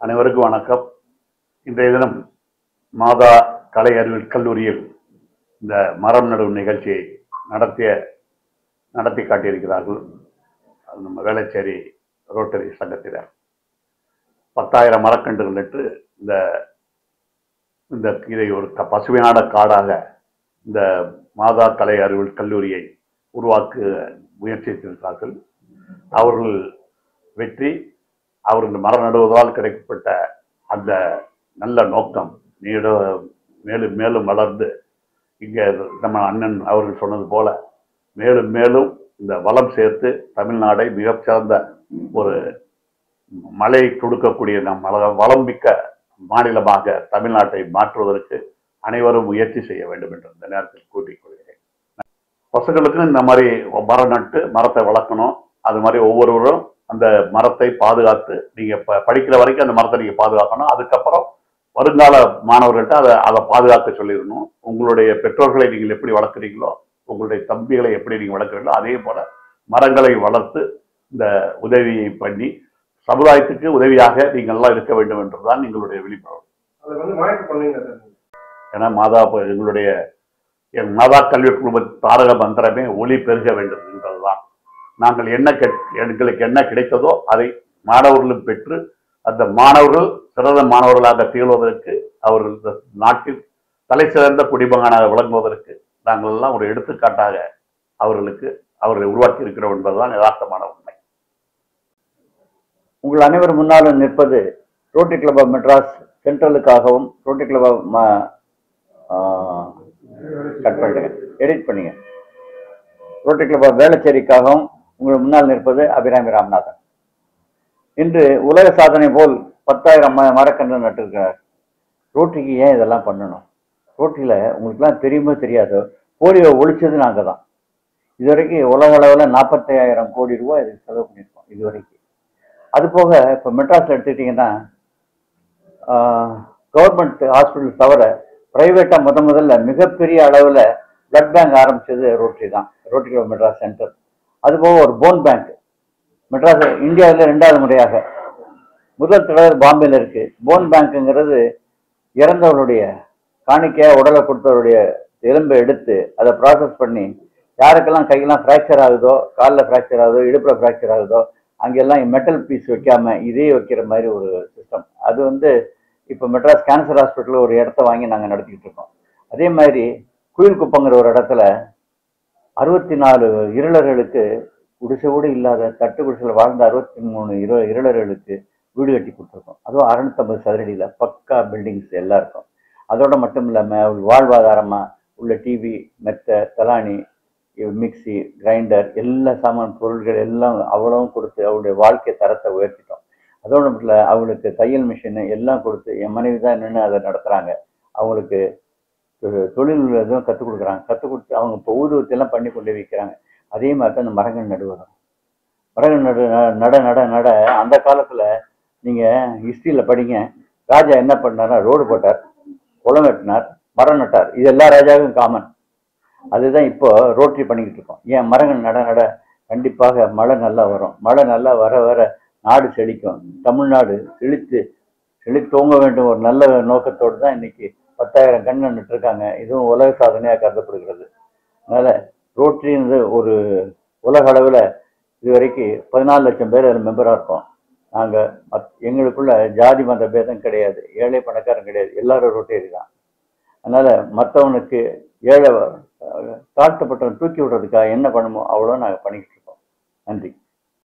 அனைவருக்கும் வணக்கம். இன்றைய தினம் மாதா கலை அறிவியல் கல்லூரியில் இந்த மரம் நடும் நிகழ்ச்சியை நடத்தி காட்டியிருக்கிறார்கள். நம்ம வேளச்சேரி ரோட்டரி சங்கத்தினர் 10,000 மரக்கன்றுகள் நட்டு இதை ஒரு பசுமையான காடாக இந்த மாதா கலை அறிவியல் கல்லூரியை உருவாக்க முயற்சித்திருக்கிறார்கள். அவர்கள் வெற்றி, அவர்கள் மரம் நடுவதால் கிடைக்கப்பட்ட அந்த நல்ல நோக்கம் மேலும் மேலும் வளர்ந்து இங்கே நம்ம அண்ணன் அவர்கள் சொன்னது போல மேலும் மேலும் இந்த வளம் சேர்த்து தமிழ்நாடை மிகச்சிறந்த ஒரு மழை கொடுக்கக்கூடிய வளம் மிக்க மாநிலமாக தமிழ்நாட்டை மாற்றுவதற்கு அனைவரும் முயற்சி செய்ய வேண்டும் என்று இந்த நேரத்தில் கூட்டிக் கொள்கிறேன். பசங்களுக்கும் இந்த மாதிரி மரம் நட்டு மரத்தை வளர்க்கணும். அது மாதிரி ஒவ்வொருவரும் அந்த மரத்தை பாதுகாத்து நீங்க படிக்கிற வரைக்கும் அந்த மரத்தை நீங்க பாதுகாக்கணும். அதுக்கப்புறம் வருங்கால மாணவர்கள்ட்ட அதை பாதுகாக்க சொல்லிடணும். உங்களுடைய பெற்றோர்களை நீங்கள் எப்படி வளர்க்குறீங்களோ, உங்களுடைய தம்பிகளை எப்படி நீங்க வளர்க்குறீங்களோ, அதே போல மரங்களை வளர்த்து இந்த உதவியை பண்ணி சமுதாயத்துக்கு உதவியாக நீங்கள் எல்லாம் இருக்க வேண்டும் என்றுதான் எங்களுடைய விழிப்புணர்வு. ஏன்னா என் மாதா கல்வி குழும தாரக மந்திரமே ஒளி பெருக வேண்டும் என்பதுதான். நாங்கள் எங்களுக்கு என்ன கிடைத்ததோ அதை மாணவர்களும் பெற்று அந்த மாணவர்கள் சிறந்த மாணவர்களாக திகழ்வதற்கு, அவர்கள் நாட்டில் தலை சிறந்த குடிமகனாக விளங்குவதற்கு நாங்கள் எல்லாம் ஒரு எடுத்துக்காட்டாக அவர்களை உருவாக்கி இருக்கிறோம் என்பதுதான் யதார்த்தமான உண்மை. உங்கள் அனைவர் முன்னாலும் நிற்பது ரோட்டரி கிளப் ஆஃப் மெட்ராஸ் சென்ட்ரலுக்காகவும், ரோட்டரி கிளப் ஆஃப் எடிட் பண்ணுங்க, ரோட்டரி கிளப் ஆஃப் வேளச்சேரிக்காகவும் உங்கள் முன்னால் நிற்பது அபிராமி ராமநாதன். இன்று உலக சாதனை போல் 10,000 மரக்கன்று நட்டிருக்கிறார். ரோட்டரிக்கு ஏன் இதெல்லாம் பண்ணணும்? ரோட்டரியில் உங்களுக்குலாம் தெரியுமோ தெரியாதோ, போலியோ ஒழிச்சது நாங்கள் தான். இதுவரைக்கும் உலக அளவில் 45,000 கோடி ரூபாய் இதுக்கு செலவு பண்ணியிருக்கோம் இதுவரைக்கும். அது போக இப்போ மெட்ராஸில் எடுத்துக்கிட்டிங்கன்னா கவர்மெண்ட் ஹாஸ்பிட்டல் தவிர ப்ரைவேட்டாக முதல்ல மிகப்பெரிய அளவில் பிளட் பேங்க் ஆரம்பித்தது ரோட்டரி தான், ரோட்டரி கிளப் மெட்ராஸ் சென்டர். அதுபோக ஒரு போன் பேங்க் மெட்ராஸ் இந்தியாவில் 2வது முறையாக, முதல் தடவை பாம்பேல இருக்கு. போன் பேங்க்குங்கிறது இறந்தவர்களுடைய காணிக்கையாக உடலை கொடுத்தவருடைய எலும்பை எடுத்து அதை ப்ராசஸ் பண்ணி யாருக்கெல்லாம் கையெல்லாம் ஃப்ராக்சர் ஆகுதோ, காலில் ஃப்ராக்சர் ஆகுதோ, இடுப்பில் ஃப்ராக்சர் ஆகுதோ அங்கெல்லாம் மெட்டல் பீஸ் வைக்காம இதே வைக்கிற மாதிரி ஒரு சிஸ்டம். அது இப்போ மெட்ராஸ் கேன்சர் ஹாஸ்பிட்டலில் ஒரு இடத்த வாங்கி நாங்கள் நடத்திக்கிட்டு இருக்கோம். அதே மாதிரி குயில்குப்பங்கிற ஒரு இடத்துல 64 இருளர்களுக்கு குடிசையோடு இல்லாத தட்டு குடிசையில் வாழ்ந்த 63 இருளர்களுக்கு வீடு கட்டி கொடுத்துருக்கோம். அதுவும் 650 சதுரடியில் பக்கா பில்டிங்ஸ் எல்லாம் இருக்கும். அதோட மட்டும் இல்லாமல் வாழ்வாதாரமாக உள்ள டிவி, மெத்தை, தலானி, மிக்சி, கிரைண்டர், எல்லா சாமான் பொருட்கள் எல்லாம் அவ்வளவும் கொடுத்து அவருடைய வாழ்க்கை தரத்தை உயர்த்திட்டோம். அதோட மட்டும் இல்லை, அவங்களுக்கு தையல் மிஷின் எல்லாம் கொடுத்து என் மனைவி தான் நின்று அதை நடத்துகிறாங்க. அவங்களுக்கு தொழில் எதுவும் கற்றுக் கொடுக்குறாங்க. கற்றுக் கொடுத்து அவங்க இப்போ ஊதுவத்தியெல்லாம் பண்ணி கொண்டு வைக்கிறாங்க. அதே மாதிரி தான் இந்த மரங்கள் நடுவதும். மரங்கள் நட அந்த காலத்தில் நீங்கள் ஹிஸ்ட்ரியில் படிங்க. ராஜா என்ன பண்ணார்னா ரோடு போட்டார், குளம் வெட்டினார், மரம் நட்டார். இது எல்லா ராஜாவுக்கும் காமன். அதுதான் இப்போ ரோட்டரி பண்ணிக்கிட்டு இருக்கோம். ஏன் மரங்கள் நட கண்டிப்பாக மழை நல்லா வரும். மழை நல்லா வர நாடு செழிக்கும். தமிழ்நாடு செழித்தோங்க வேண்டும் ஒரு நல்ல நோக்கத்தோடு தான் இன்னைக்கு 10,000 கன்று நட்டுருக்காங்க. இதுவும் உலக சாதனையாக கருதப்படுகிறது. அதனால் ரோட்டரின்றது ஒரு உலக அளவில் இதுவரைக்கும் 14 லட்சம் பேர் அதில் மெம்பராக இருக்கோம். நாங்கள் எங்களுக்குள்ள ஜாதி மத பேதம் கிடையாது, ஏழை பணக்காரன் கிடையாது, எல்லாரும் ரோட்டரி தான். அதனால் மற்றவனுக்கு ஏழை தாழ்த்தப்பட்டவன் தூக்கி விடுறதுக்காக என்ன பண்ணுமோ அவ்வளோ நாங்கள் பண்ணிக்கிட்டு இருக்கோம். நன்றி.